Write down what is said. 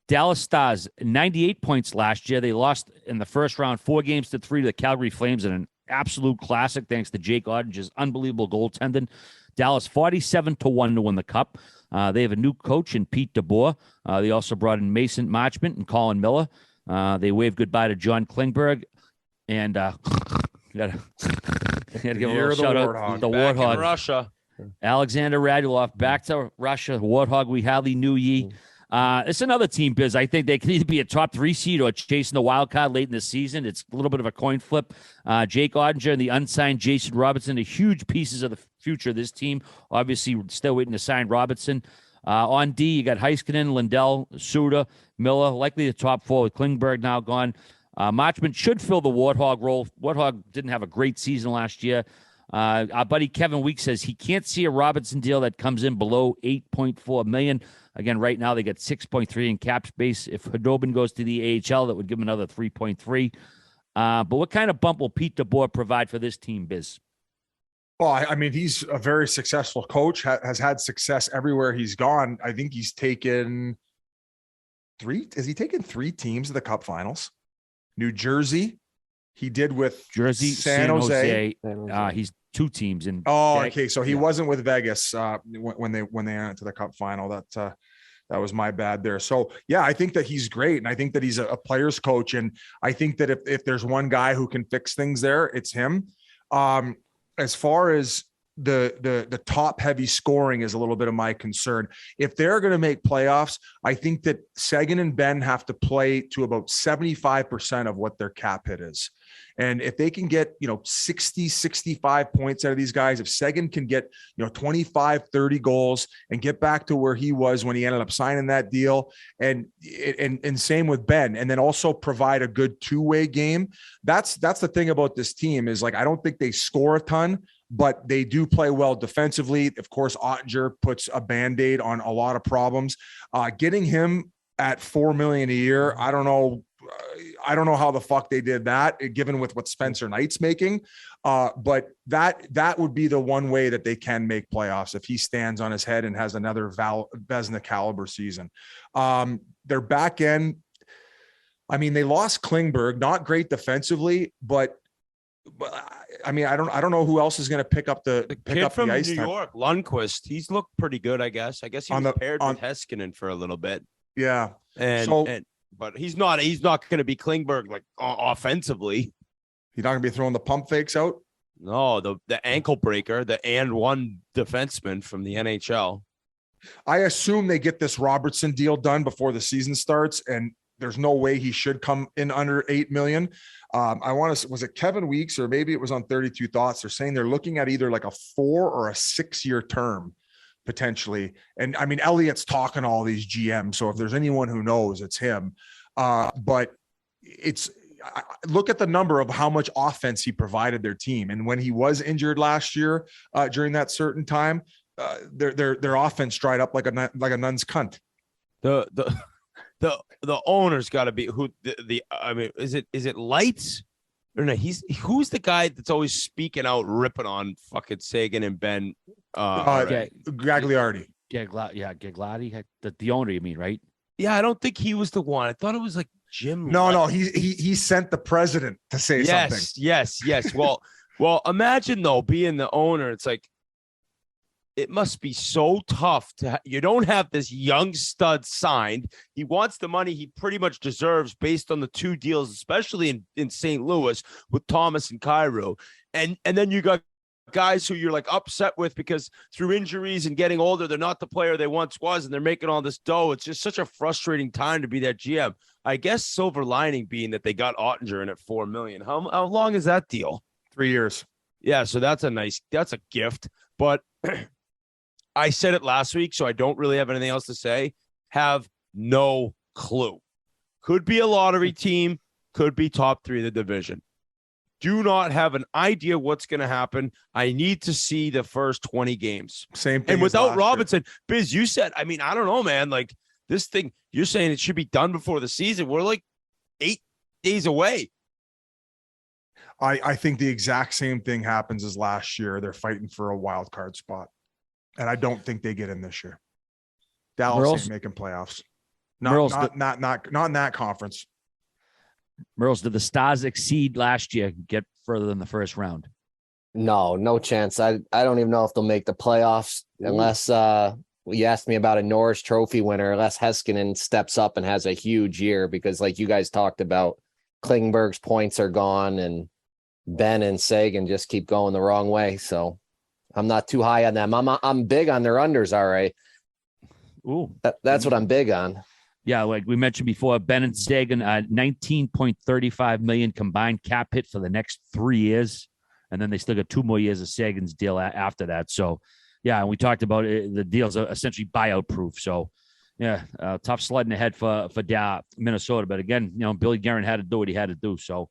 Dallas Stars, 98 points last year. They lost in the first round 4-3 to the Calgary Flames in an absolute classic thanks to Jake Ottinger's unbelievable goaltending. Dallas 47-1 to win the Cup. They have a new coach in Pete DeBoer. They also brought in Mason Marchment and Colin Miller. They waved goodbye to John Klingberg. And gotta give a little shout out to the Warthog. Russia. Alexander Radulov back to Russia. Warthog, we hardly knew ye. It's another team, Biz. I think they can either be a top 3 seed or chasing the wild card late in the season. It's a little bit of a coin flip. Jake Ottinger and the unsigned Jason Robertson are huge pieces of the future of this team. Obviously, still waiting to sign Robertson. On D, you got Heiskanen, Lindell, Suda, Miller, likely the top 4 with Klingberg now gone. Marchment should fill the Warthog role. Warthog didn't have a great season last year. Our buddy Kevin Weeks says he can't see a Robertson deal that comes in below $8.4 million. Again, right now they got 6.3 in cap space. If Khudobin goes to the AHL, that would give him another 3.3. But what kind of bump will Pete DeBoer provide for this team, Biz? Well, I mean, he's a very successful coach, has had success everywhere he's gone. I think he's taken 3. Has he taken 3 teams to the Cup Finals? New Jersey. He did with Jersey, San Jose. He's 2 teams in. Okay. So he wasn't with Vegas when they went to the Cup final. That was my bad there. So yeah, I think that he's great, and I think that he's a player's coach, and I think that if there's one guy who can fix things there, it's him. As far as the top heavy scoring is a little bit of my concern. If they're going to make playoffs, I think that Seguin and Ben have to play to about 75% of what their cap hit is. And if they can get, 60, 65 points out of these guys, if Seguin can get, 25, 30 goals and get back to where he was when he ended up signing that deal, and same with Ben, and then also provide a good two-way game. That's the thing about this team is, like, I don't think they score a ton, but they do play well defensively. Of course, Ottinger puts a Band-Aid on a lot of problems. Getting him at $4 million a year, I don't know how the fuck they did that, given with what Spencer Knight's making. But that would be the one way that they can make playoffs if he stands on his head and has another Vezina caliber season. Their back end, I mean, they lost Klingberg, not great defensively, but I mean, I don't know who else is going to pick up the from the ice New time. York, Lundqvist. He's looked pretty good, I guess. I guess he was paired with Heiskanen for a little bit. Yeah, but he's not going to be Klingberg like offensively. He's not going to be throwing the pump fakes out. No, the ankle breaker, the and one defenseman from the NHL. I assume they get this Robertson deal done before the season starts, and there's no way he should come in under $8 million. Was it Kevin Weeks or maybe it was on 32 Thoughts? They're saying they're looking at either like a 4 or a 6-year term potentially. And I mean, Elliott's talking to all these GMs. So if there's anyone who knows, it's him. But look at the number of how much offense he provided their team. And when he was injured last year, during that certain time, their offense dried up like a nun's cunt. The owner's got to be I mean, is it Lights or no? Who's the guy that's always speaking out, ripping on fucking Seguin and Ben? Gagliardi. Gagliardi, the owner, you mean, right? Yeah, I don't think he was the one. I thought it was like Jim. No, he sent the president to say something. Yes. Well, imagine though being the owner. It's like, it must be so tough you don't have this young stud signed. He wants the money he pretty much deserves based on the 2 deals, especially in St. Louis with Thomas and Cairo. And then you got guys who you're like upset with because through injuries and getting older, they're not the player they once was, and they're making all this dough. It's just such a frustrating time to be that GM. I guess silver lining being that they got Ottinger in at $4 million. How long is that deal? 3 years. Yeah. So that's a gift, but I said it last week, so I don't really have anything else to say. Have no clue. Could be a lottery team, could be top 3 of the division. Do not have an idea what's going to happen. I need to see the first 20 games. Same thing. And without Robinson, Biz, you said, I mean, I don't know, man. Like this thing, you're saying it should be done before the season. We're like 8 days away. I think the exact same thing happens as last year. They're fighting for a wild card spot. And I don't think they get in this year. Dallas ain't making playoffs. Not in that conference. Merles, did the Stars exceed last year, get further than the first round? No chance. I don't even know if they'll make the playoffs unless you asked me about a Norris Trophy winner, unless Heiskanen steps up and has a huge year, because like you guys talked about, Klingberg's points are gone and Ben and Sagan just keep going the wrong way. So I'm not too high on them. I'm big on their unders, all right. Ooh. That's what I'm big on. Yeah, like we mentioned before, Ben and Sagan, $19.35 million combined cap hit for the next 3 years. And then they still got 2 more years of Sagan's deal after that. So, yeah, and we talked about it, the deals are essentially buyout proof. So, yeah, tough sledding ahead for Minnesota. But again, Billy Guerin had to do what he had to do. So,